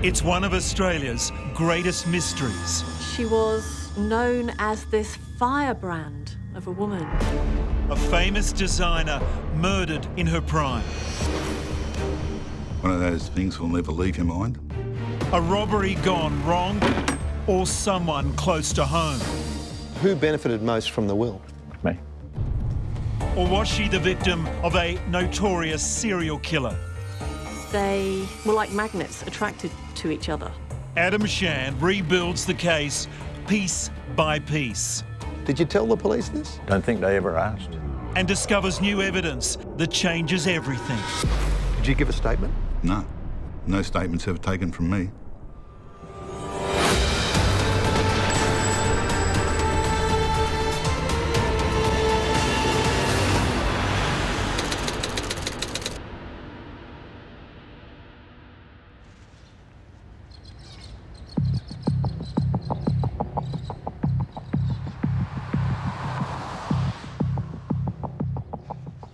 It's one of Australia's greatest mysteries. She was known as this firebrand of a woman. A famous designer murdered in her prime. One of those things will never leave your mind. A robbery gone wrong, or someone close to home. Who benefited most from the will? Me. Or was she the victim of a notorious serial killer? They were like magnets attracted to each other. Adam Shan rebuilds the case piece by piece. Did you tell the police this? Don't think they ever asked. And discovers new evidence that changes everything. Did you give a statement? No. No statements ever taken from me.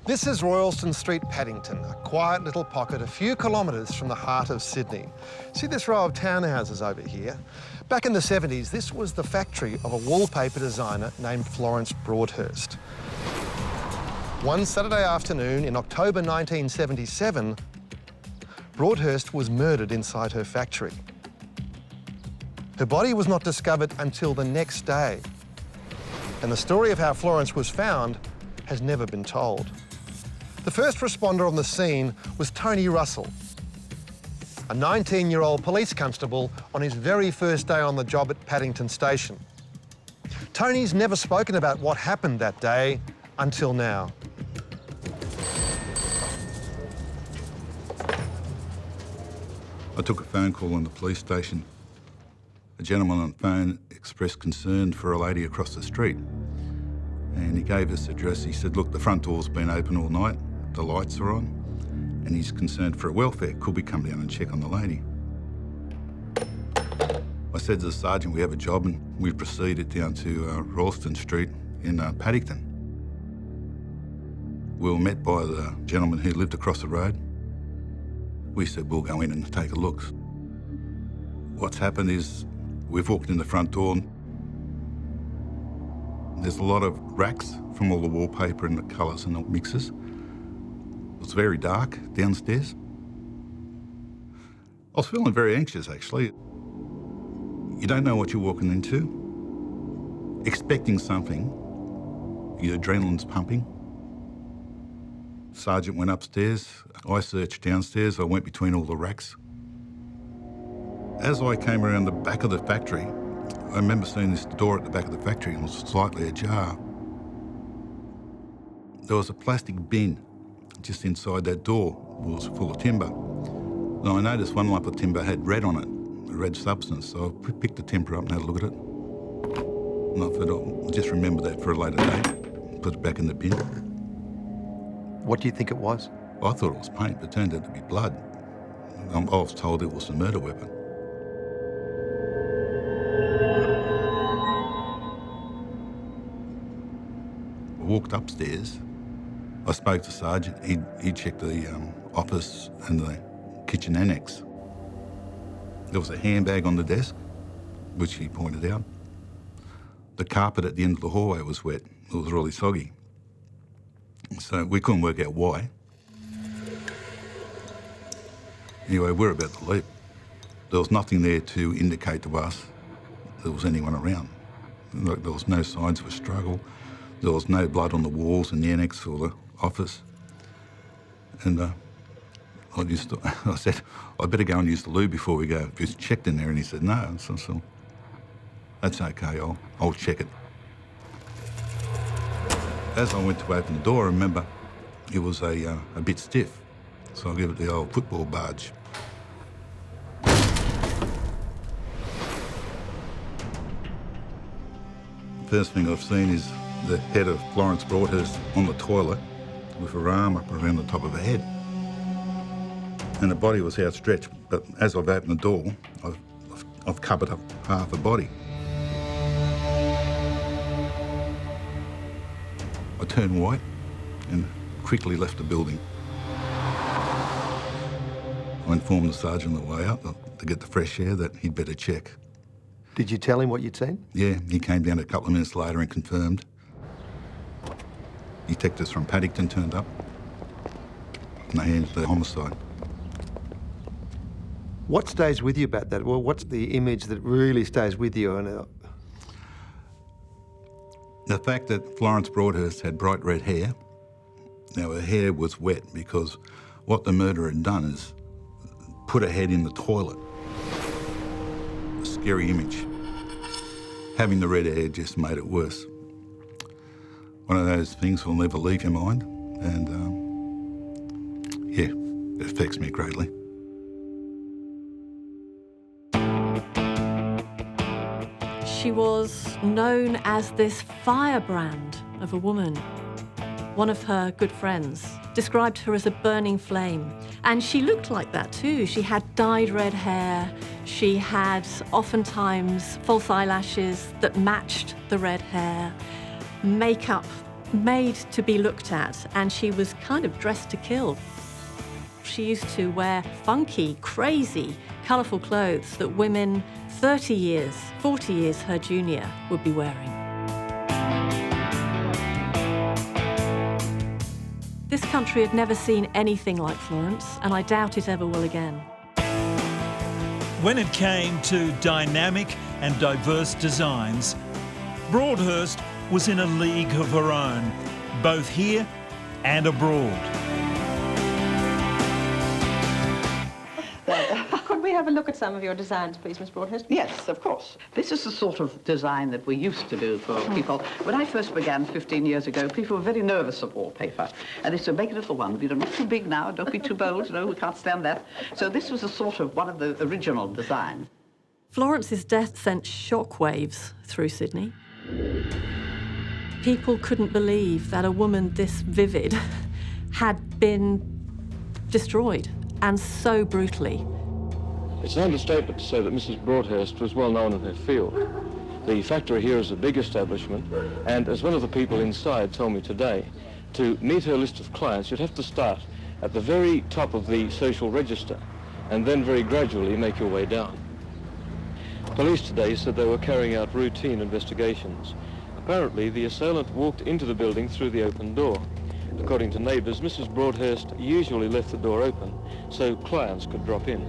This is Royalston Street, Paddington, a quiet little pocket a few kilometres from the heart of Sydney. See this row of townhouses over here? Back in the 70s, this was the factory of a wallpaper designer named Florence Broadhurst. One Saturday afternoon in October 1977, Broadhurst was murdered inside her factory. Her body was not discovered until the next day. And the story of how Florence was found has never been told. The first responder on the scene was Tony Russell, a 19-year-old police constable on his very first day on the job at Paddington Station. Tony's never spoken about what happened that day until now. I took a phone call on the police station. A gentleman on the phone expressed concern for a lady across the street. And he gave us the address. He said, look, the front door's been open all night, the lights are on, and he's concerned for her welfare. Could we come down and check on the lady? I said to the sergeant, we have a job, and we proceeded down to Royalston Street in Paddington. We were met by the gentleman who lived across the road. We said, we'll go in and take a look. What's happened is we've walked in the front door. There's a lot of racks from all the wallpaper and the colours and the mixes. It was very dark downstairs. I was feeling very anxious, actually. You don't know what you're walking into. Expecting something, your adrenaline's pumping. Sergeant went upstairs. I searched downstairs. I went between all the racks. As I came around the back of the factory, I remember seeing this door at the back of the factory and it was slightly ajar. There was a plastic bin just inside that door. It was full of timber. And I noticed one lump of timber had red on it, a red substance, so I picked the timber up and had a look at it. And I thought, I'll just remember that for a later date, put it back in the bin. What do you think it was? I thought it was paint, but it turned out to be blood. I was told it was a murder weapon. I walked upstairs. I spoke to Sergeant. He checked the office and the kitchen annex. There was a handbag on the desk, which he pointed out. The carpet at the end of the hallway was wet. It was really soggy. So we couldn't work out why. Anyway, we're about to leave. There was nothing there to indicate to us there was anyone around. There was no signs of a struggle. There was no blood on the walls in the annex or the office. And I said, I better go and use the loo before we go. Just checked in there, and he said, no. So that's okay, I'll check it. As I went to open the door, I remember it was a bit stiff, so I gave it the old football barge. First thing I've seen is the head of Florence Broadhurst on the toilet with her arm up around the top of her head. And the body was outstretched, but as I've opened the door, I've covered up half her body. I turned white and quickly left the building. I informed the sergeant on the way out that to get the fresh air that he'd better check. Did you tell him what you'd seen? Yeah, he came down a couple of minutes later and confirmed. Detectives from Paddington turned up and they handed the homicide. What stays with you about that? Well, what's the image that really stays with you? The fact that Florence Broadhurst had bright red hair. Now, her hair was wet because what the murderer had done is put her head in the toilet. A scary image. Having the red hair just made it worse. One of those things will never leave your mind, and yeah, it affects me greatly. She was known as this firebrand of a woman. One of her good friends described her as a burning flame. And she looked like that too. She had dyed red hair. She had oftentimes false eyelashes that matched the red hair. Makeup made to be looked at. And she was kind of dressed to kill. She used to wear funky, crazy, colourful clothes that women 30 years, 40 years her junior would be wearing. This country had never seen anything like Florence, and I doubt it ever will again. When it came to dynamic and diverse designs, Broadhurst was in a league of her own, both here and abroad. Could we have a look at some of your designs, please, Miss Broadhurst? Yes, of course. This is the sort of design that we used to do for people. When I first began 15 years ago, people were very nervous of wallpaper. And they said, make a little one. You know, not too big now, don't be too bold, no, we can't stand that. So this was a sort of one of the original designs. Florence's death sent shockwaves through Sydney. People couldn't believe that a woman this vivid had been destroyed, and so brutally. It's an understatement to say that Mrs. Broadhurst was well known in her field. The factory here is a big establishment, and as one of the people inside told me today, to meet her list of clients, you'd have to start at the very top of the social register, and then very gradually make your way down. Police today said they were carrying out routine investigations. Apparently, the assailant walked into the building through the open door. According to neighbours, Mrs. Broadhurst usually left the door open so clients could drop in.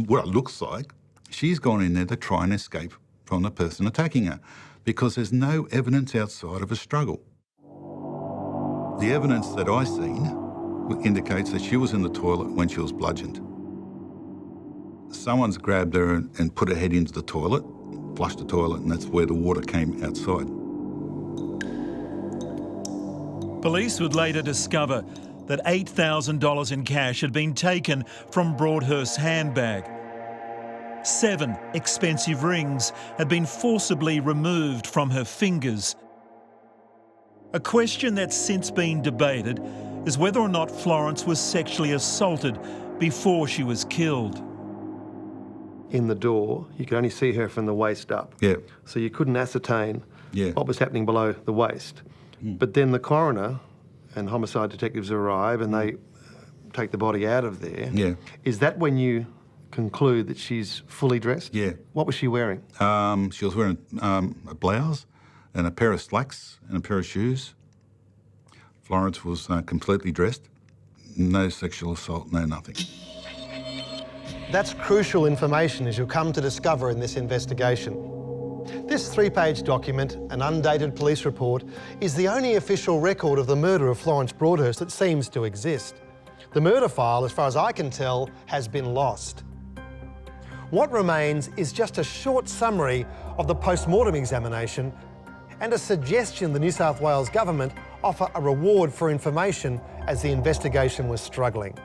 What it looks like, she's gone in there to try and escape from the person attacking her because there's no evidence outside of a struggle. The evidence that I've seen indicates that she was in the toilet when she was bludgeoned. Someone's grabbed her and put her head into the toilet, flushed the toilet, and that's where the water came outside. Police would later discover that $8,000 in cash had been taken from Broadhurst's handbag. 7 expensive rings had been forcibly removed from her fingers. A question that's since been debated is whether or not Florence was sexually assaulted before she was killed. In the door, you could only see her from the waist up. Yeah. So you couldn't ascertain what was happening below the waist. But then the coroner and homicide detectives arrive and they take the body out of there. Yeah. Is that when you conclude that she's fully dressed? Yeah. What was she wearing? She was wearing a blouse and a pair of slacks and a pair of shoes. Florence was completely dressed. No sexual assault, no nothing. That's crucial information, as you'll come to discover in this investigation. This 3-page document, an undated police report, is the only official record of the murder of Florence Broadhurst that seems to exist. The murder file, as far as I can tell, has been lost. What remains is just a short summary of the post-mortem examination and a suggestion the New South Wales government offer a reward for information as the investigation was struggling.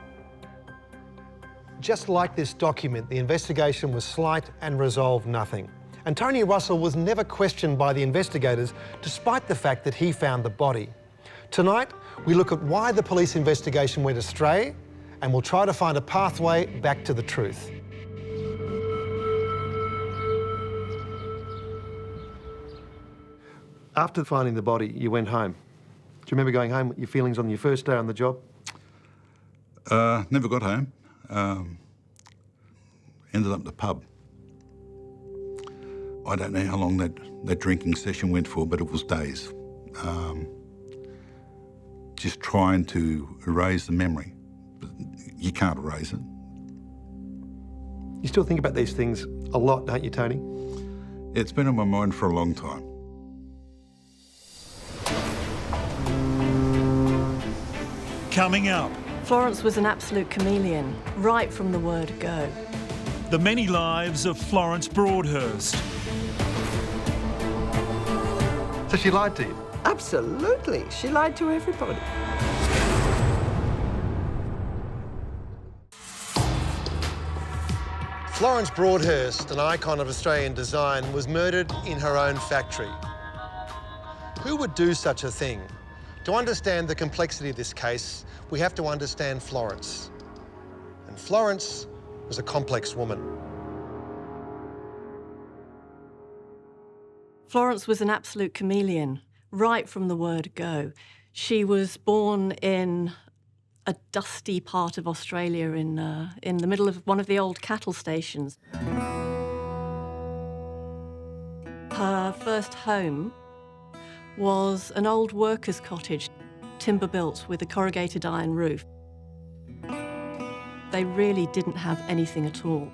Just like this document, the investigation was slight and resolved nothing. And Tony Russell was never questioned by the investigators, despite the fact that he found the body. Tonight, we look at why the police investigation went astray, and we'll try to find a pathway back to the truth. After finding the body, you went home. Do you remember going home, your feelings on your first day on the job? Never got home. Ended up at the pub. I don't know how long that drinking session went for, but it was days. Just trying to erase the memory. But you can't erase it. You still think about these things a lot, don't you, Tony? It's been on my mind for a long time. Coming up, Florence was an absolute chameleon, right from the word go. the many lives of Florence Broadhurst. So she lied to you? Absolutely. She lied to everybody. Florence Broadhurst, an icon of Australian design, was murdered in her own factory. Who would do such a thing? To understand the complexity of this case, we have to understand Florence. And Florence was a complex woman. Florence was an absolute chameleon, right from the word go. She was born in a dusty part of Australia in the middle of one of the old cattle stations. Her first home was an old workers' cottage, timber built with a corrugated iron roof. They really didn't have anything at all.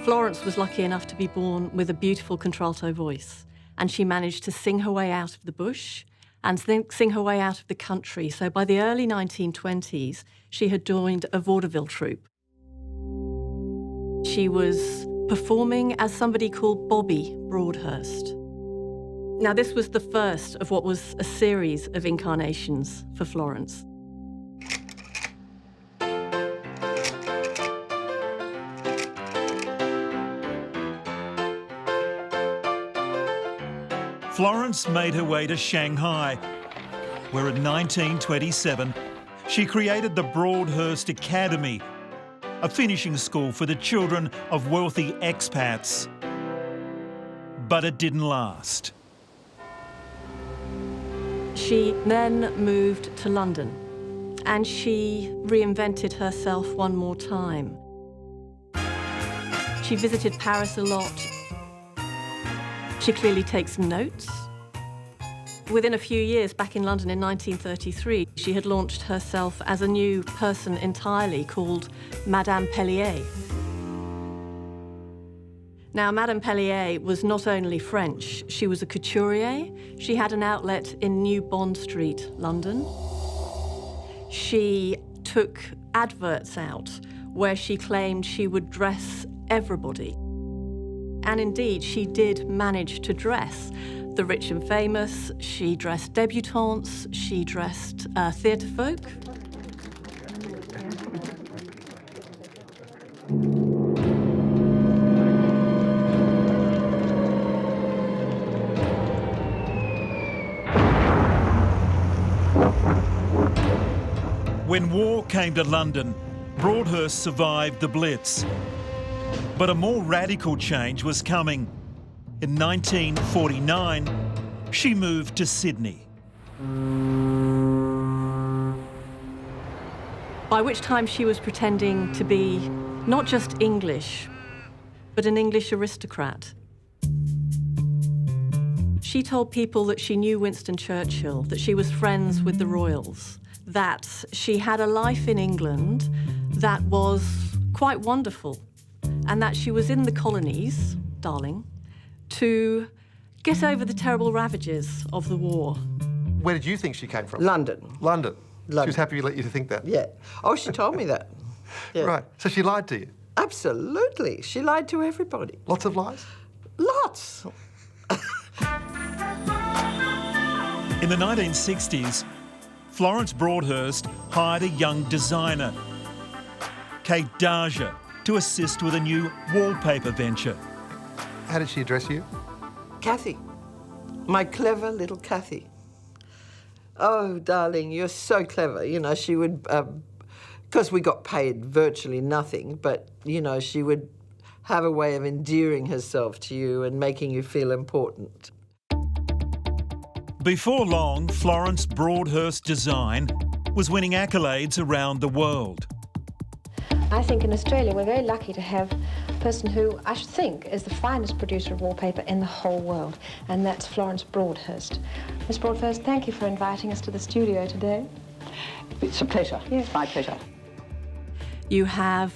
Florence was lucky enough to be born with a beautiful contralto voice, and she managed to sing her way out of the bush and sing her way out of the country. So by the early 1920s, she had joined a vaudeville troupe. She was performing as somebody called Bobby Broadhurst. Now, this was the first of what was a series of incarnations for Florence. Florence made her way to Shanghai, where in 1927 she created the Broadhurst Academy, a finishing school for the children of wealthy expats. But it didn't last. She then moved to London, and she reinvented herself one more time. She visited Paris a lot. She clearly takes notes. Within a few years, back in London in 1933, she had launched herself as a new person entirely called Madame Pellier. Now, Madame Pellier was not only French, she was a couturier. She had an outlet in New Bond Street, London. She took adverts out where she claimed she would dress everybody. And indeed, she did manage to dress the rich and famous. She dressed debutantes. She dressed theatre folk. When war came to London, Broadhurst survived the Blitz. But a more radical change was coming. In 1949, she moved to Sydney. By which time she was pretending to be not just English, but an English aristocrat. She told people that she knew Winston Churchill, that she was friends with the royals, that she had a life in England that was quite wonderful, and that she was in the colonies, darling, to get over the terrible ravages of the war. Where did you think she came from? London. London. She London. was happy to let you to think that? Yeah. Oh, she told me that. Yeah. Right. So she lied to you? Absolutely. She lied to everybody. Lots of lies? Lots. In the 1960s, Florence Broadhurst hired a young designer, Kate Darja, to assist with a new wallpaper venture. How did she address you? Kathy. My clever little Kathy. Oh, darling, you're so clever. You know, she would, because we got paid virtually nothing, but, you know, she would have a way of endearing herself to you and making you feel important. Before long, Florence Broadhurst design was winning accolades around the world. I think in Australia we're very lucky to have a person who I should think is the finest producer of wallpaper in the whole world, and that's Florence Broadhurst. Miss Broadhurst, thank you for inviting us to the studio today. It's a pleasure. Yes. It's my pleasure. You have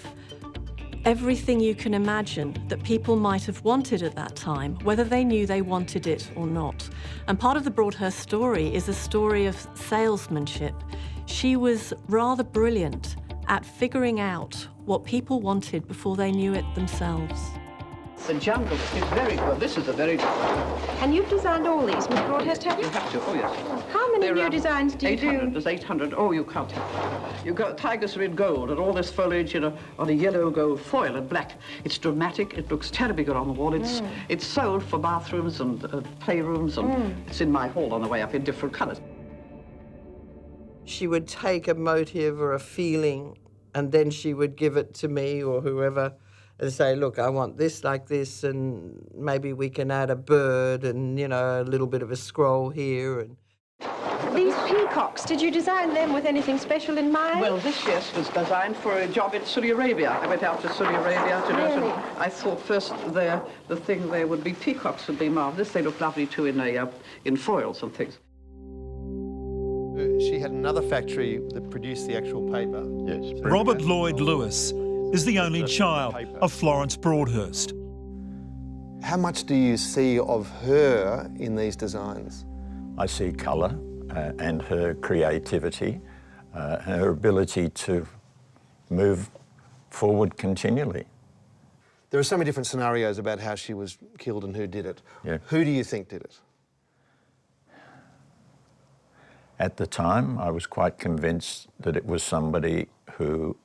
everything you can imagine that people might have wanted at that time, whether they knew they wanted it or not. And part of the Broadhurst story is a story of salesmanship. She was rather brilliant at figuring out what people wanted before they knew it themselves. The jungle is very good. This is a very good one. And you've designed all these, Miss Broadhurst, have you? You have to, oh yes. How many There new are designs do you 800, do? There's 800. Oh, you can't. You've got tigers are in gold and all this foliage on a yellow gold foil and black. It's dramatic. It looks terribly good on the wall. It's sold for bathrooms and playrooms, and it's in my hall on the way up in different colours. She would take a motive or a feeling and then she would give it to me or whoever and say, look, I want this like this, and maybe we can add a bird and, you know, a little bit of a scroll here. And These peacocks, did you design them with anything special in mind? Well, this, yes, was designed for a job in Saudi Arabia. I went out to Saudi Arabia to do it, Really? and I thought first the thing there would be peacocks would be marvellous. They look lovely too in foils and things. She had another factory that produced the actual paper. Yes. Robert Lloyd Lewis is the only child of Florence Broadhurst. How much do you see of her in these designs? I see colour and her creativity, her ability to move forward continually. There are so many different scenarios about how she was killed and who did it. Yeah. Who do you think did it? At the time, I was quite convinced that it was somebody who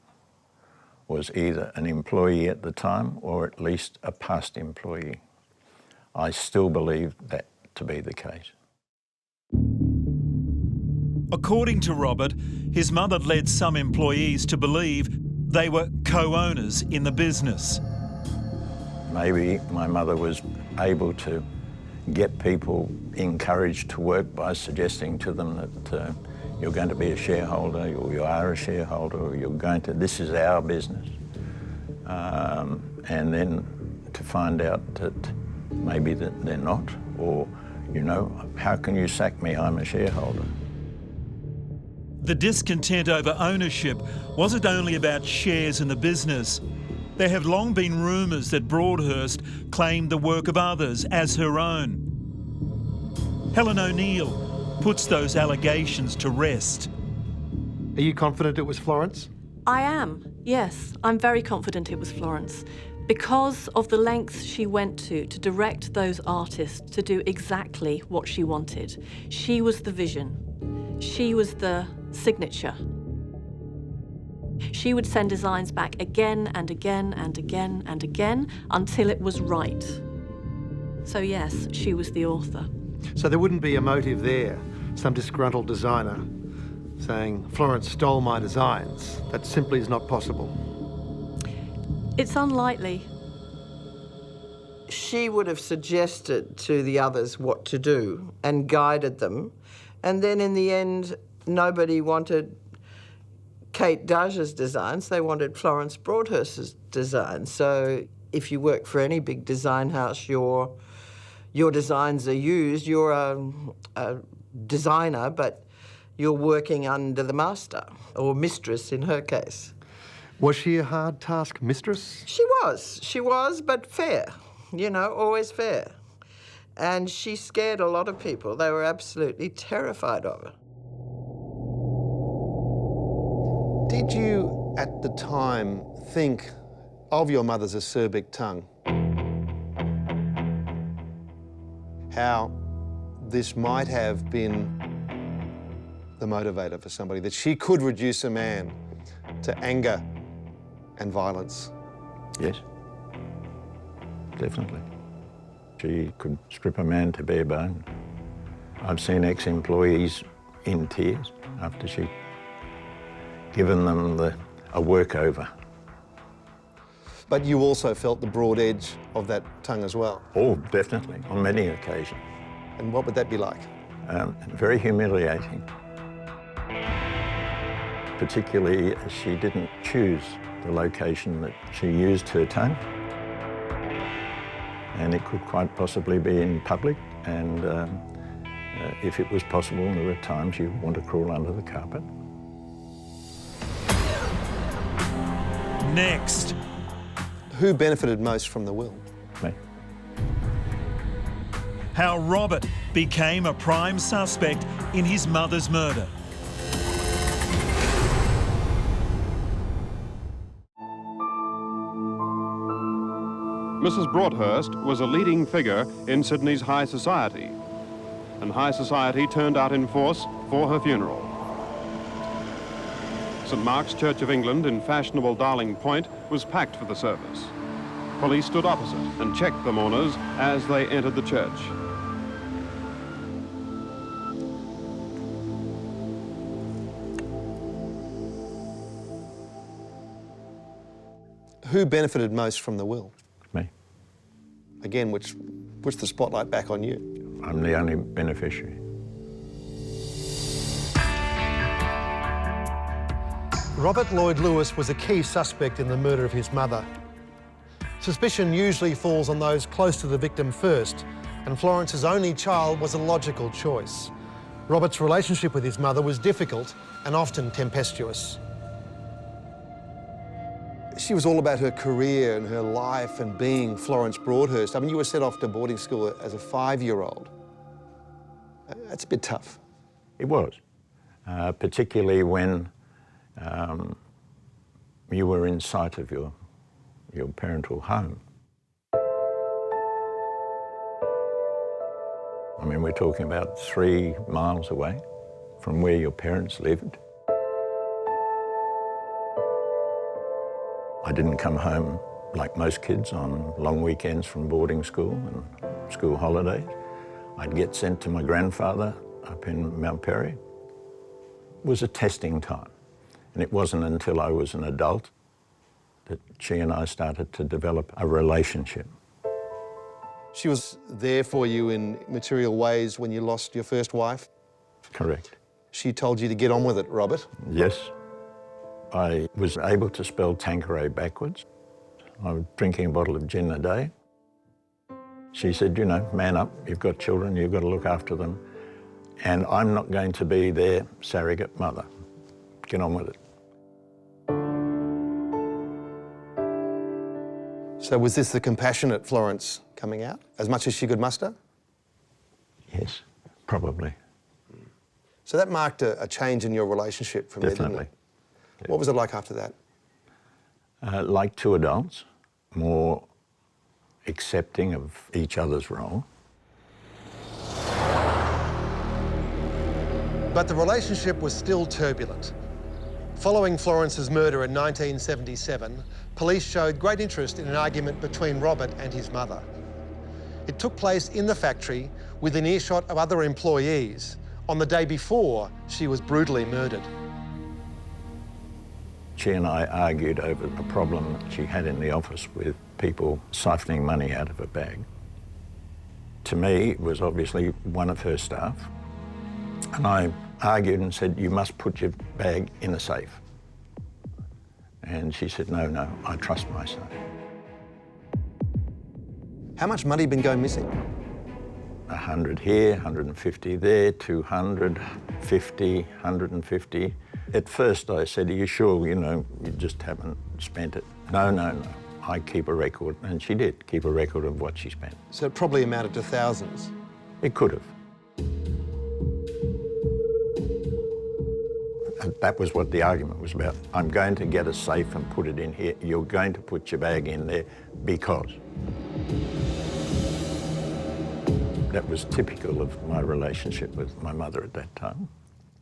was either an employee at the time or at least a past employee. I still believe that to be the case. According to Robert, his mother led some employees to believe they were co-owners in the business. Maybe my mother was able to get people encouraged to work by suggesting to them that you're going to be a shareholder, or you are a shareholder, or you're going to, this is our business. And then to find out that maybe that they're not, or, you know, how can you sack me, I'm a shareholder. The discontent over ownership wasn't only about shares in the business. There have long been rumours that Broadhurst claimed the work of others as her own. Helen O'Neill puts those allegations to rest. Are you confident it was Florence? I am, yes. I'm very confident it was Florence, because of the lengths she went to direct those artists to do exactly what she wanted. She was the vision. She was the signature. She would send designs back again and again and again and again until it was right. So yes, she was the author. So there wouldn't be a motive there, some disgruntled designer saying, Florence stole my designs. That simply is not possible. It's unlikely. she would have suggested to the others what to do and guided them. And then in the end, nobody wanted Kate Dage's designs, they wanted Florence Broadhurst's designs. So if you work for any big design house, your designs are used. You're a designer, but you're working under the master, or mistress in her case. Was she a hard task mistress? She was, but fair, always fair. And she scared a lot of people. They were absolutely terrified of her. Did you, at the time, think of your mother's acerbic tongue? How this might have been the motivator for somebody, that she could reduce a man to anger and violence? Yes, definitely. She could strip a man to bare bone. I've seen ex-employees in tears after she'd given them a work-over. But you also felt the broad edge of that tongue as well? Oh, definitely, on many occasions. And what would that be like? Very humiliating. Particularly as she didn't choose the location that she used her tongue. And it could quite possibly be in public, and if it was possible, there were times you want to crawl under the carpet. Next. Who benefited most from the will? Me. How Robert became a prime suspect in his mother's murder. Mrs. Broadhurst was a leading figure in Sydney's high society, and high society turned out in force for her funeral. St Mark's Church of England in fashionable Darling Point was packed for the service. Police stood opposite and checked the mourners as they entered the church. Who benefited most from the will? Me. Again, which puts the spotlight back on you. I'm the only beneficiary. Robert Lloyd Lewis was a key suspect in the murder of his mother. Suspicion usually falls on those close to the victim first, and Florence's only child was a logical choice. Robert's relationship with his mother was difficult and often tempestuous. She was all about her career and her life and being Florence Broadhurst. I mean, you were sent off to boarding school as a 5-year-old. That's a bit tough. It was, particularly when you were in sight of your parental home. I mean, we're talking about 3 miles away from where your parents lived. I didn't come home like most kids on long weekends from boarding school and school holidays. I'd get sent to my grandfather up in Mount Perry. It was a testing time, and it wasn't until I was an adult that she and I started to develop a relationship. She was there for you in material ways when you lost your first wife? Correct. She told you to get on with it, Robert? Yes. I was able to spell Tanqueray backwards. I was drinking a bottle of gin a day. She said, you know, man up, you've got children, you've got to look after them, and I'm not going to be their surrogate mother. Get on with it. So was this the compassionate Florence coming out, as much as she could muster? Yes, probably. So that marked a change in your relationship from there, didn't it? What was it like after that? Like 2 adults, more accepting of each other's role. But the relationship was still turbulent. Following Florence's murder in 1977, police showed great interest in an argument between Robert and his mother. It took place in the factory within earshot of other employees on the day before she was brutally murdered. She and I argued over a problem that she had in the office with people siphoning money out of her bag. To me, it was obviously one of her staff. And I argued and said, you must put your bag in a safe. And she said, no, no, I trust my son. How much money had been going missing? 100 here, 150 there, 200, 50, 150. At first I said, are you sure, you know, you just haven't spent it? No, no, no, I keep a record. And she did keep a record of what she spent. So it probably amounted to thousands? It could have. And that was what the argument was about. I'm going to get a safe and put it in here. You're going to put your bag in there because. That was typical of my relationship with my mother at that time.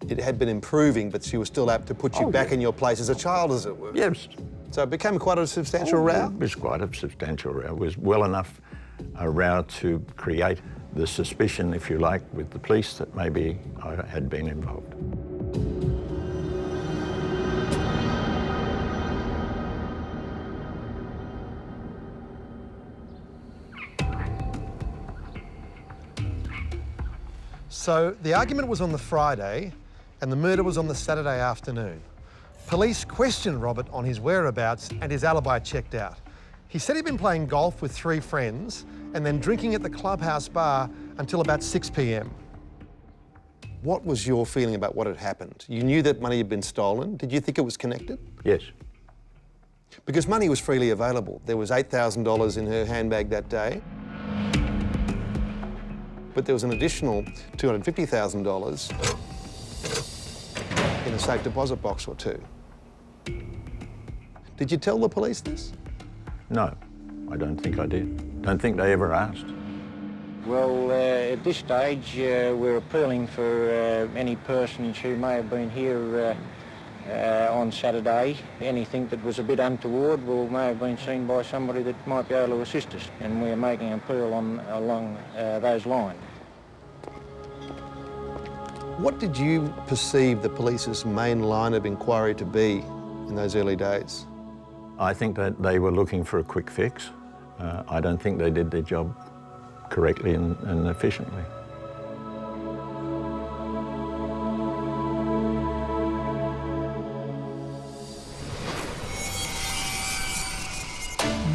It had been improving, but she was still apt to put you back in your place as a child, as it were. Yes. So it became quite a substantial row? It was quite a substantial row. It was well enough a row to create the suspicion, if you like, with the police that maybe I had been involved. So the argument was on the Friday and the murder was on the Saturday afternoon. Police questioned Robert on his whereabouts and his alibi checked out. He said he'd been playing golf with 3 friends and then drinking at the clubhouse bar until about 6 p.m. What was your feeling about what had happened? You knew that money had been stolen. Did you think it was connected? Yes. Because money was freely available. There was $8,000 in her handbag that day. But there was an additional $250,000 in a safe deposit box or 2. Did you tell the police this? No, I don't think I did. Don't think they ever asked. Well, at this stage, we're appealing for any persons who may have been here on Saturday. Anything that was a bit untoward may have been seen by somebody that might be able to assist us, and we're making an appeal along those lines. What did you perceive the police's main line of inquiry to be in those early days? I think that they were looking for a quick fix. I don't think they did their job correctly and efficiently.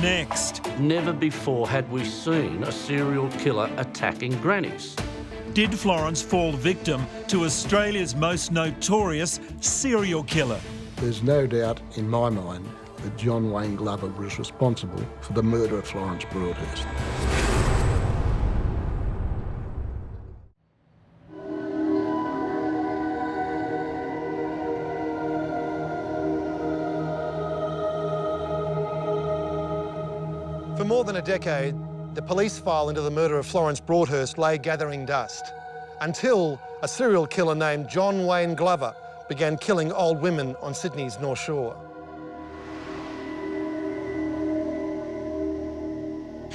Next, Never before had we seen a serial killer attacking grannies. did Florence fall victim to Australia's most notorious serial killer? There's no doubt in my mind that John Wayne Glover was responsible for the murder of Florence Broadhurst. For more than a decade, the police file into the murder of Florence Broadhurst lay gathering dust, until a serial killer named John Wayne Glover began killing old women on Sydney's North Shore.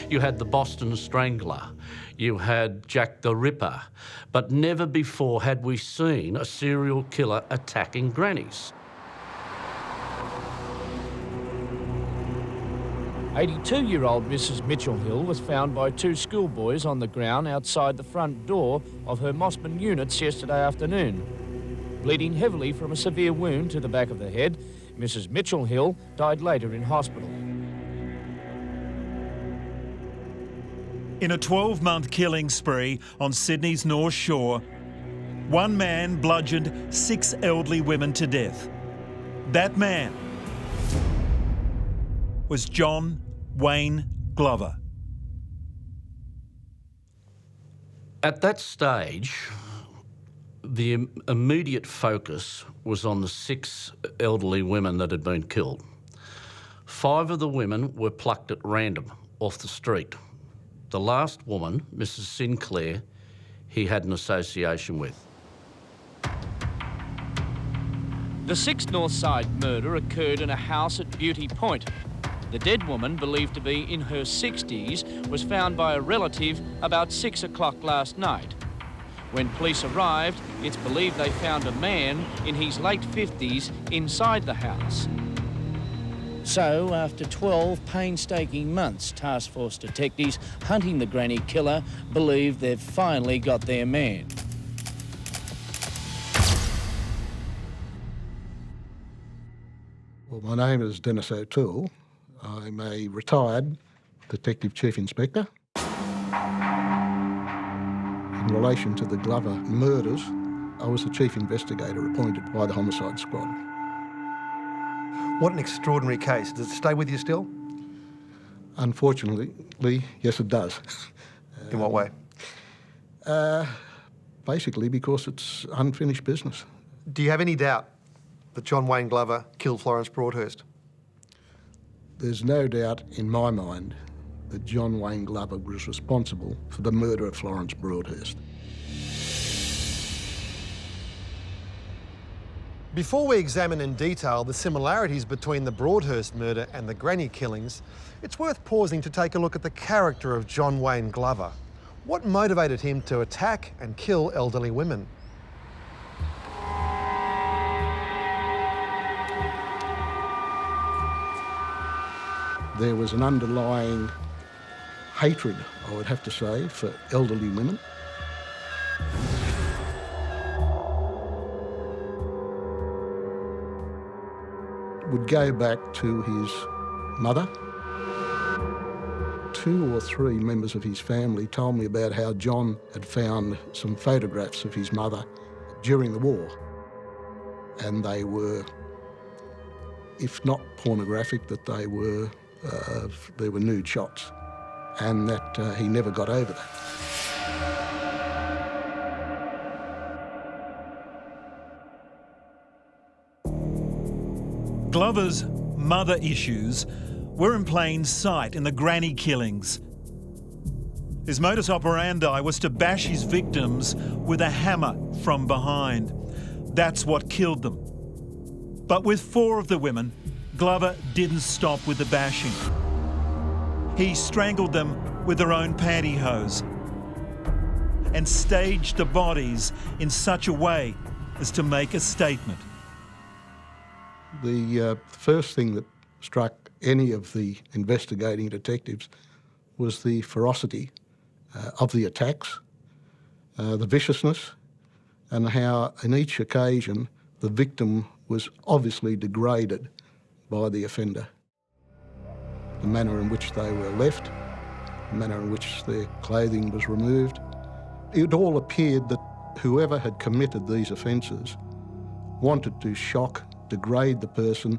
You had the Boston Strangler, you had Jack the Ripper, but never before had we seen a serial killer attacking grannies. 82-year-old Mrs. Mitchell-Hill was found by 2 schoolboys on the ground outside the front door of her Mossman units yesterday afternoon. Bleeding heavily from a severe wound to the back of the head, Mrs. Mitchell-Hill died later in hospital. In a 12-month killing spree on Sydney's North Shore, one man bludgeoned 6 elderly women to death. That man was John Wayne Glover. At that stage, the immediate focus was on the 6 elderly women that had been killed. 5 of the women were plucked at random off the street. The last woman, Mrs. Sinclair, he had an association with. The 6 Northside murder occurred in a house at Beauty Point. The dead woman, believed to be in her 60s, was found by a relative about 6 o'clock last night. When police arrived, it's believed they found a man in his late 50s inside the house. So, after 12 painstaking months, Task Force detectives hunting the granny killer believe they've finally got their man. Well, my name is Dennis O'Toole. I'm a retired Detective Chief Inspector. In relation to the Glover murders, I was the Chief Investigator appointed by the Homicide Squad. What an extraordinary case. Does it stay with you still? Unfortunately, yes, it does. In what way? Basically because it's unfinished business. Do you have any doubt that John Wayne Glover killed Florence Broadhurst? There's no doubt in my mind that John Wayne Glover was responsible for the murder of Florence Broadhurst. Before we examine in detail the similarities between the Broadhurst murder and the granny killings, it's worth pausing to take a look at the character of John Wayne Glover. What motivated him to attack and kill elderly women? There was an underlying hatred, I would have to say, for elderly women. would go back to his mother. 2 or 3 members of his family told me about how John had found some photographs of his mother during the war. And they were, if not pornographic, that there were nude shots, and that he never got over that. Glover's mother issues were in plain sight in the granny killings. His modus operandi was to bash his victims with a hammer from behind. That's what killed them. But with 4 of the women, Glover didn't stop with the bashing. He strangled them with their own pantyhose and staged the bodies in such a way as to make a statement. The first thing that struck any of the investigating detectives was the ferocity of the attacks, the viciousness, and how in each occasion the victim was obviously degraded by the offender. The manner in which they were left, the manner in which their clothing was removed. It all appeared that whoever had committed these offences wanted to shock, degrade the person,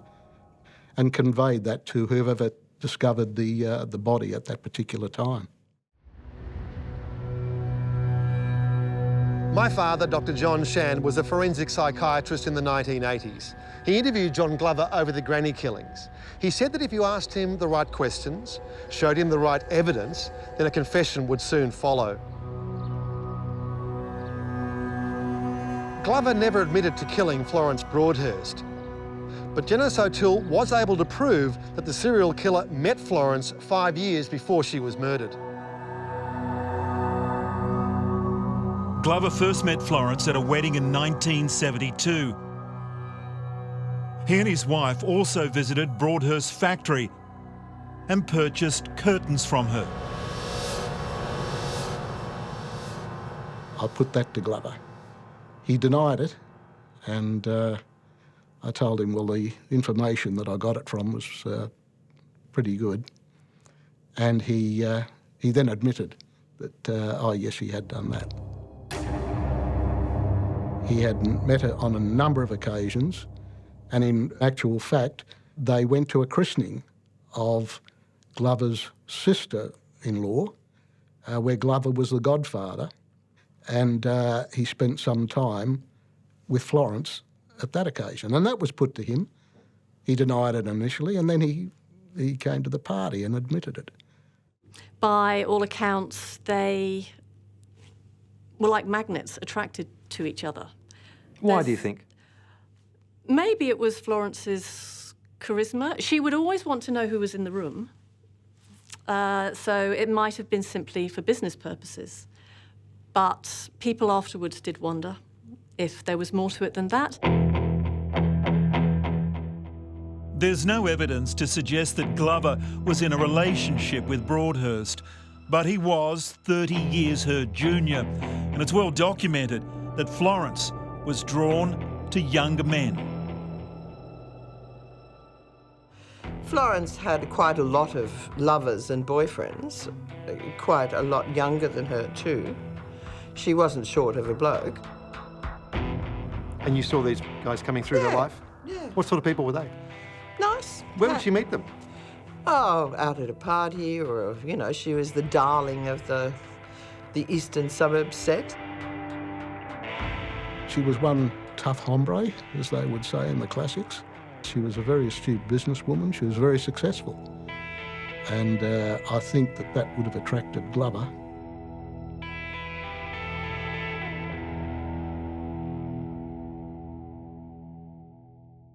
and conveyed that to whoever discovered the body at that particular time. My father, Dr. John Shand, was a forensic psychiatrist in the 1980s. He interviewed John Glover over the granny killings. He said that if you asked him the right questions, showed him the right evidence, then a confession would soon follow. Glover never admitted to killing Florence Broadhurst, but Janice O'Toole was able to prove that the serial killer met Florence 5 years before she was murdered. Glover first met Florence at a wedding in 1972. He and his wife also visited Broadhurst's factory and purchased curtains from her. I put that to Glover. He denied it, and I told him, well, the information that I got it from was pretty good. And he then admitted that, oh yes, he had done that. He had met her on a number of occasions, and in actual fact, they went to a christening of Glover's sister-in-law, where Glover was the godfather, and he spent some time with Florence at that occasion, and that was put to him. He denied it initially, and then he came to the party and admitted it. By all accounts, they were like magnets, attracted to each other. Why do you think? Maybe it was Florence's charisma. She would always want to know who was in the room, so it might have been simply for business purposes. But people afterwards did wonder if there was more to it than that. There's no evidence to suggest that Glover was in a relationship with Broadhurst, but he was 30 years her junior, and it's well documented that Florence was drawn to younger men. Florence had quite a lot of lovers and boyfriends, quite a lot younger than her too. She wasn't short of a bloke. And you saw these guys coming through her life? Yeah. What sort of people were they? Nice. Where did she meet them? Oh, out at a party, or, you know, she was the darling of the eastern suburbs set. She was one tough hombre, as they would say in the classics. She was a very astute businesswoman. She was very successful. And I think that would have attracted Glover.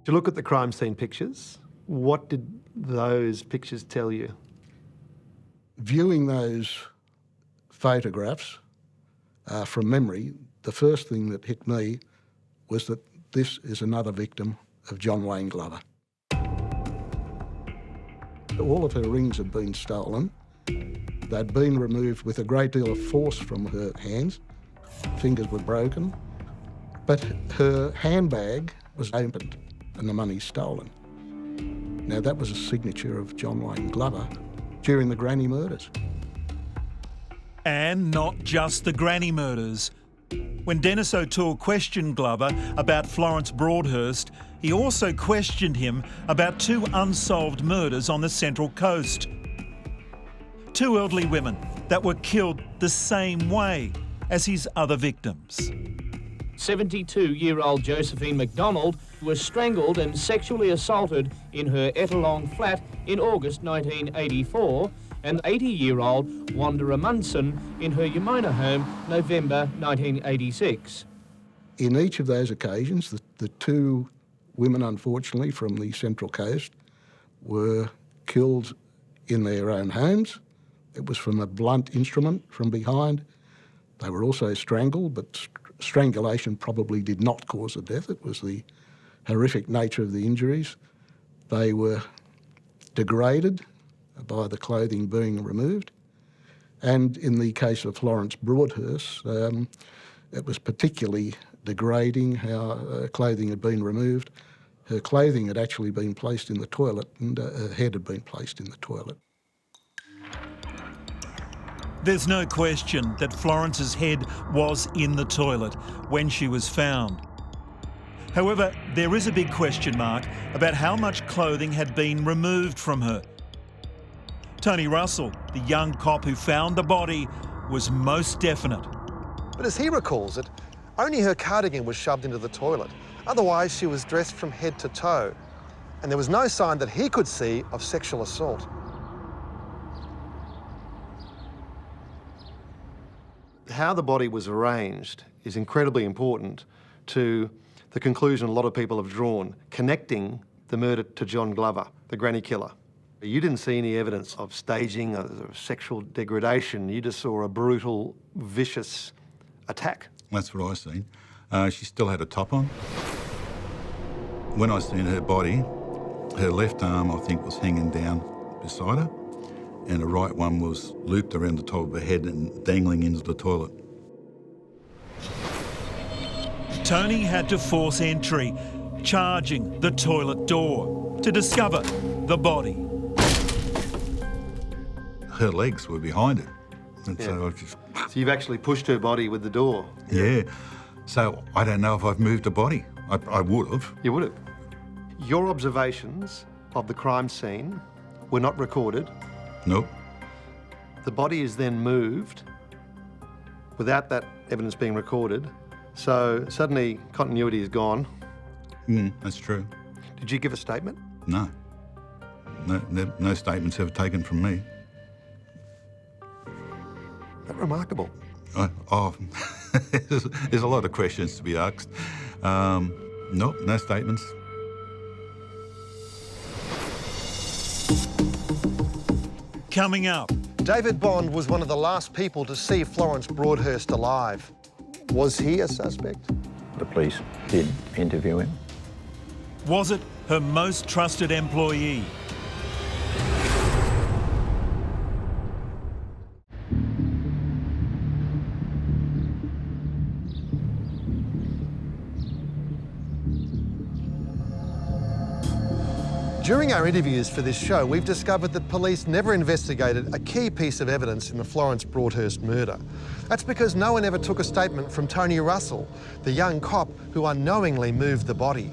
To look at the crime scene pictures, what did those pictures tell you? Viewing those photographs from memory, the first thing that hit me was that this is another victim of John Wayne Glover. All of her rings had been stolen. They'd been removed with a great deal of force from her hands. Fingers were broken. But her handbag was opened and the money stolen. Now, that was a signature of John Wayne Glover during the Granny murders. And not just the Granny murders. When Dennis O'Toole questioned Glover about Florence Broadhurst, he also questioned him about 2 unsolved murders on the Central Coast. 2 elderly women that were killed the same way as his other victims. 72-year-old Josephine MacDonald was strangled and sexually assaulted in her Ettalong flat in August 1984, and 80-year-old Wanda Munson in her Yamina home November 1986. In each of those occasions, the 2 women, unfortunately, from the Central Coast were killed in their own homes. It was from a blunt instrument from behind. They were also strangled, but strangulation probably did not cause the death. It was the horrific nature of the injuries. They were degraded by the clothing being removed. And in the case of Florence Broadhurst, it was particularly degrading how clothing had been removed. Her clothing had actually been placed in the toilet, and her head had been placed in the toilet. There's no question that Florence's head was in the toilet when she was found. However, there is a big question mark about how much clothing had been removed from her. Tony Russell, the young cop who found the body, was most definite. But as he recalls it, only her cardigan was shoved into the toilet. Otherwise, she was dressed from head to toe. And there was no sign that he could see of sexual assault. How the body was arranged is incredibly important to the conclusion a lot of people have drawn, connecting the murder to John Glover, the granny killer. You didn't see any evidence of staging or sexual degradation. You just saw a brutal, vicious attack. That's what I seen. She still had a top on. When I seen her body, her left arm, I think, was hanging down beside her, and the right one was looped around the top of her head and dangling into the toilet. Tony had to force entry, charging the toilet door to discover the body. Her legs were behind it. And so I just... So you've actually pushed her body with the door? Yeah. So I don't know if I've moved a body. I would have. You would have. Your observations of the crime scene were not recorded. Nope. The body is then moved without that evidence being recorded. So suddenly continuity is gone. That's true. Did you give a statement? No. No statements ever taken from me. That's remarkable. There's a lot of questions to be asked. Nope, no statements. Coming up. David Bond was one of the last people to see Florence Broadhurst alive. Was he a suspect? The police did interview him. Was it her most trusted employee? During our interviews for this show, we've discovered that police never investigated a key piece of evidence in the Florence Broadhurst murder. That's because no one ever took a statement from Tony Russell, the young cop who unknowingly moved the body.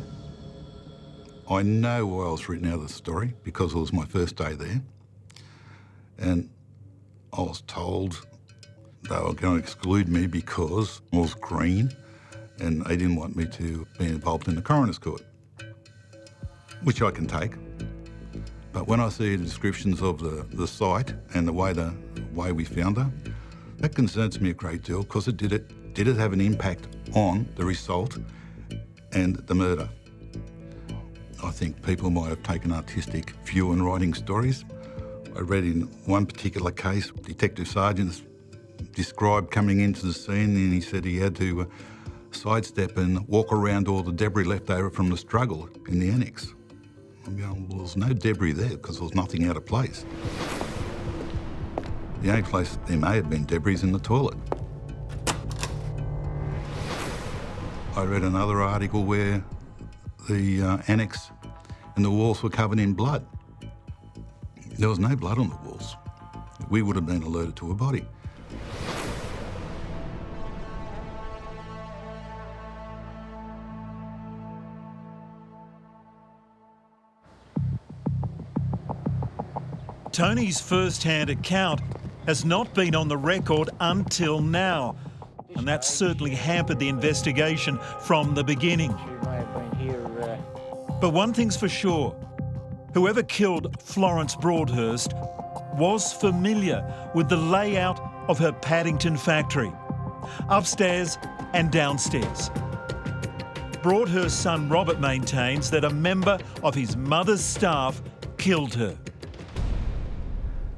I know why I was written out of the story, because it was my first day there. And I was told they were going to exclude me because I was green and they didn't want me to be involved in the coroner's court, which I can take. But when I see the descriptions of the site and the way we found her, that concerns me a great deal, because did it have an impact on the result and the murder? I think people might have taken artistic view in writing stories. I read in one particular case, Detective Sergeant described coming into the scene, and he said he had to sidestep and walk around all the debris left over from the struggle in the annex. I'm going, well, there's no debris there because there was nothing out of place. The only place there may have been debris is in the toilet. I read another article where the annex and the walls were covered in blood. There was no blood on the walls. We would have been alerted to a body. Tony's first-hand account has not been on the record until now, and that's certainly hampered the investigation from the beginning. But one thing's for sure, whoever killed Florence Broadhurst was familiar with the layout of her Paddington factory, upstairs and downstairs. Broadhurst's son Robert maintains that a member of his mother's staff killed her.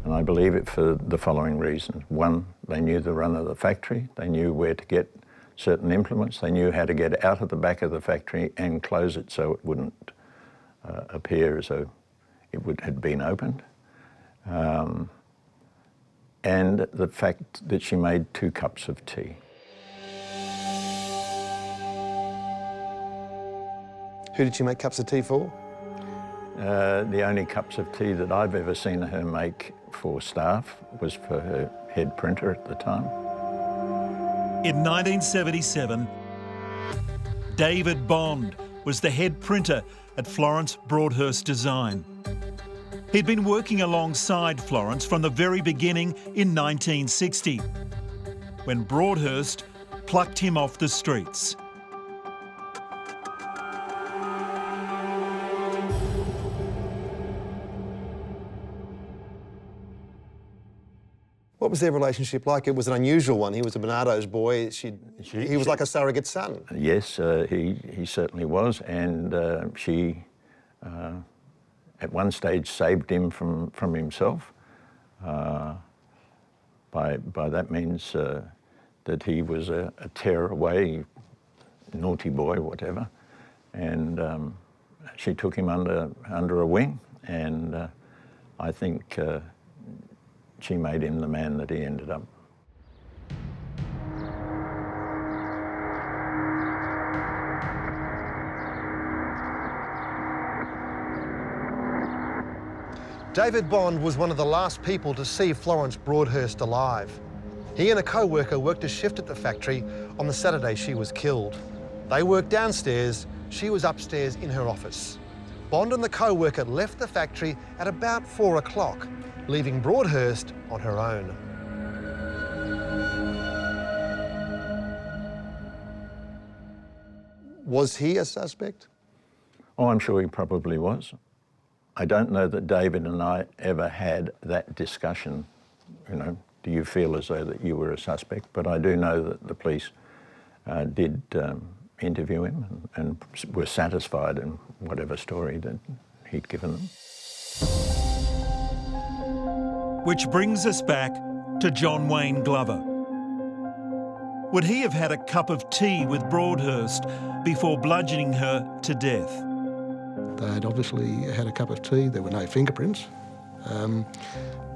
And I believe it for the following reasons. One, they knew the run of the factory, they knew where to get certain implements, they knew how to get out of the back of the factory and close it so it wouldn't appear as though had been opened. And the fact that she made 2 cups of tea. Who did she make cups of tea for? The only cups of tea that I've ever seen her make for staff was for her head printer at the time. In 1977, David Bond was the head printer at Florence Broadhurst Design. He'd been working alongside Florence from the very beginning in 1960, when Broadhurst plucked him off the streets. What was their relationship like? It was an unusual one. He was a Bernardo's boy. He was like a surrogate son. Yes, he certainly was, and she, at one stage, saved him from himself. By that means that he was a tearaway, naughty boy, whatever, and she took him under a wing, and I think she made him the man that he ended up. David Bond was one of the last people to see Florence Broadhurst alive. He and a co-worker worked a shift at the factory on the Saturday she was killed. They worked downstairs, she was upstairs in her office. Bond and the co-worker left the factory at about 4 o'clock, leaving Broadhurst on her own. Was he a suspect? Oh, I'm sure he probably was. I don't know that David and I ever had that discussion, you know, do you feel as though that you were a suspect? But I do know that the police did interview him and were satisfied in whatever story that he'd given them. Which brings us back to John Wayne Glover. Would he have had a cup of tea with Broadhurst before bludgeoning her to death? They'd obviously had a cup of tea. There were no fingerprints,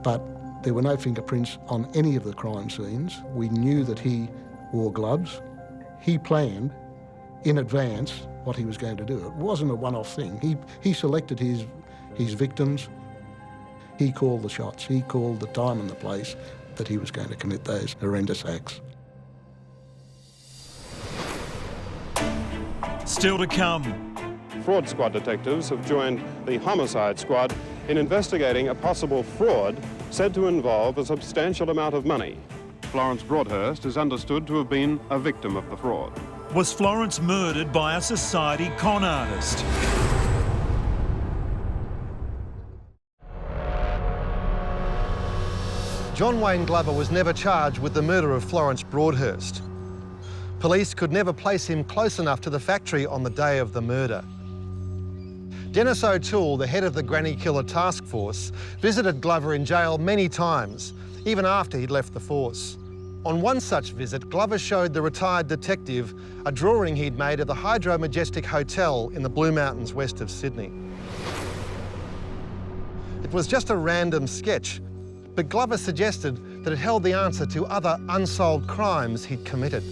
but there were no fingerprints on any of the crime scenes. We knew that he wore gloves. He planned in advance what he was going to do. It wasn't a one-off thing. He selected his victims. He called the shots. He called the time and the place that he was going to commit those horrendous acts. Still to come. Fraud squad detectives have joined the homicide squad in investigating a possible fraud said to involve a substantial amount of money. Florence Broadhurst is understood to have been a victim of the fraud. Was Florence murdered by a society con artist? John Wayne Glover was never charged with the murder of Florence Broadhurst. Police could never place him close enough to the factory on the day of the murder. Dennis O'Toole, the head of the Granny Killer Task Force, visited Glover in jail many times, even after he'd left the force. On one such visit, Glover showed the retired detective a drawing he'd made of the Hydro Majestic Hotel in the Blue Mountains west of Sydney. It was just a random sketch, but Glover suggested that it held the answer to other unsolved crimes he'd committed.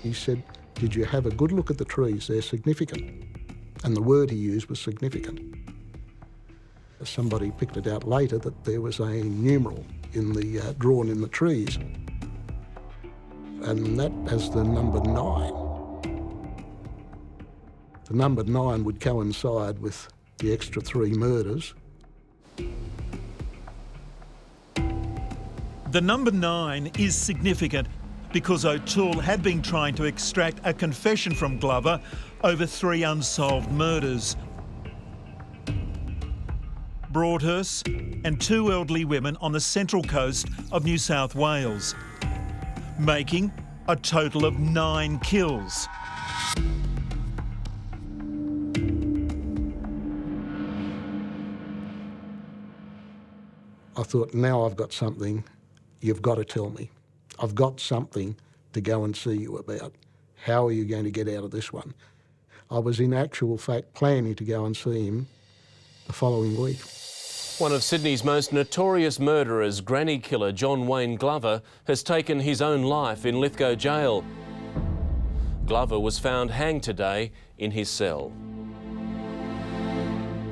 He said, "Did you have a good look at the trees? They're significant." And the word he used was significant. Somebody picked it out later that there was a numeral in the drawn in the trees, and that has the number 9. The number 9 would coincide with the extra 3 murders. The number 9 is significant because O'Toole had been trying to extract a confession from Glover over 3 unsolved murders. Broadhurst and 2 elderly women on the central coast of New South Wales, making a total of 9 kills. I thought, now I've got something, you've got to tell me. I've got something to go and see you about. How are you going to get out of this one? I was in actual fact planning to go and see him the following week. One of Sydney's most notorious murderers, granny killer John Wayne Glover, has taken his own life in Lithgow Jail. Glover was found hanged today in his cell.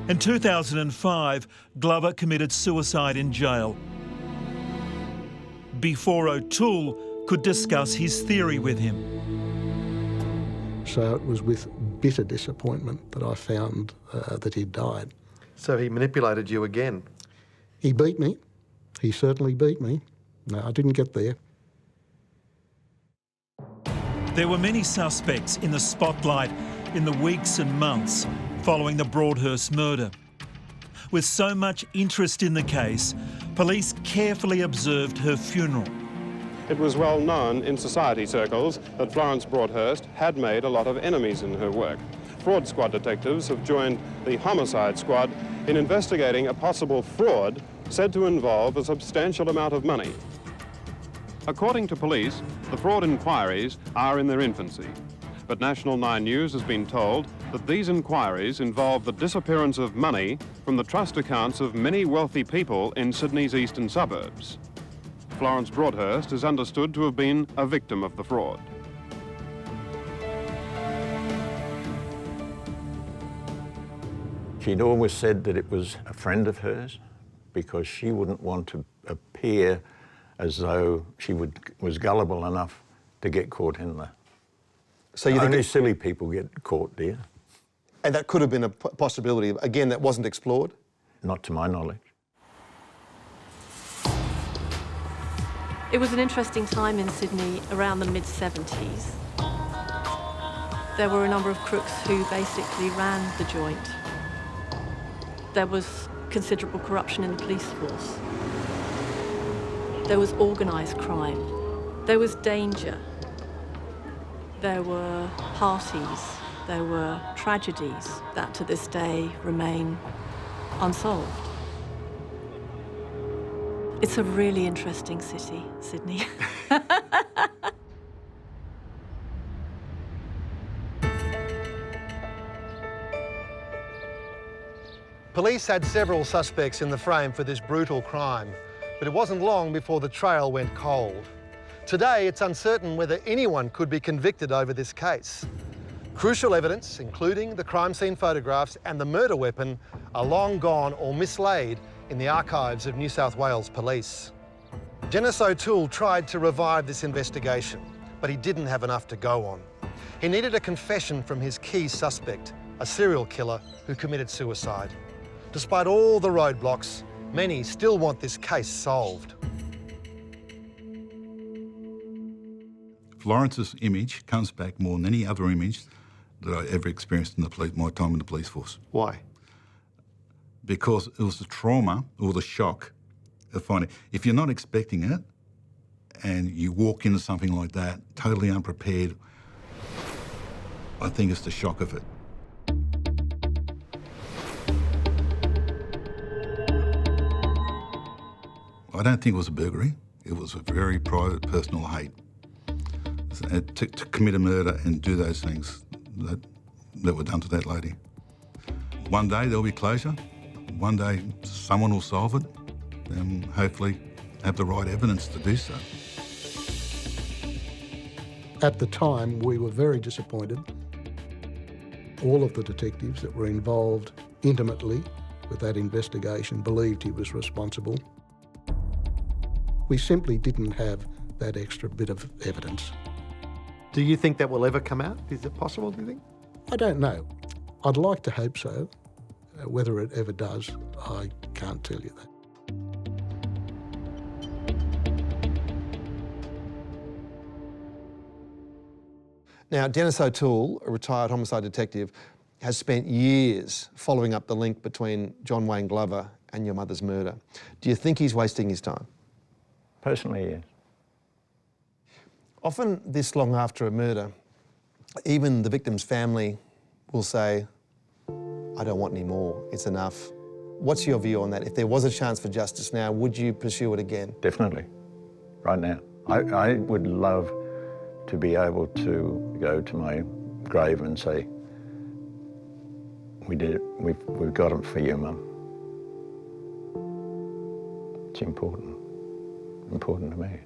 In 2005, Glover committed suicide in jail before O'Toole could discuss his theory with him. So it was with bitter disappointment that I found that he'd died. So he manipulated you again? He beat me. He certainly beat me. No, I didn't get there. There were many suspects in the spotlight in the weeks and months following the Broadhurst murder. With so much interest in the case, police carefully observed her funeral. It was well known in society circles that Florence Broadhurst had made a lot of enemies in her work. Fraud squad detectives have joined the homicide squad in investigating a possible fraud said to involve a substantial amount of money. According to police, the fraud inquiries are in their infancy. But National 9 News has been told that these inquiries involve the disappearance of money from the trust accounts of many wealthy people in Sydney's eastern suburbs. Florence Broadhurst is understood to have been a victim of the fraud. She'd always said that it was a friend of hers because she wouldn't want to appear as though she was gullible enough to get caught in there. So you think only silly people get caught, dear. And that could have been a possibility, again, that wasn't explored? Not to my knowledge. It was an interesting time in Sydney around the mid-70s. There were a number of crooks who basically ran the joint. There was considerable corruption in the police force. There was organised crime. There was danger. There were parties. There were tragedies that to this day remain unsolved. It's a really interesting city, Sydney. Police had several suspects in the frame for this brutal crime, but it wasn't long before the trail went cold. Today, it's uncertain whether anyone could be convicted over this case. Crucial evidence, including the crime scene photographs and the murder weapon, are long gone or mislaid in the archives of New South Wales Police. Dennis O'Toole tried to revive this investigation, but he didn't have enough to go on. He needed a confession from his key suspect, a serial killer who committed suicide. Despite all the roadblocks, many still want this case solved. Florence's image comes back more than any other image that I ever experienced in my time in the police force. Why? Because it was the trauma or the shock of finding, if you're not expecting it and you walk into something like that, totally unprepared, I think it's the shock of it. I don't think it was a burglary. It was a very private, personal hate. To commit a murder and do those things that were done to that lady. One day there'll be closure. One day someone will solve it and hopefully have the right evidence to do so. At the time, we were very disappointed. All of the detectives that were involved intimately with that investigation believed he was responsible. We simply didn't have that extra bit of evidence. Do you think that will ever come out? Is it possible, do you think? I don't know. I'd like to hope so. Whether it ever does, I can't tell you that. Now, Dennis O'Toole, a retired homicide detective, has spent years following up the link between John Wayne Glover and your mother's murder. Do you think he's wasting his time? Personally, yes. Often this long after a murder, even the victim's family will say, I don't want any more, it's enough. What's your view on that? If there was a chance for justice now, would you pursue it again? Definitely, right now. I would love to be able to go to my grave and say, we did it, we've got it for you, Mum. It's important to me.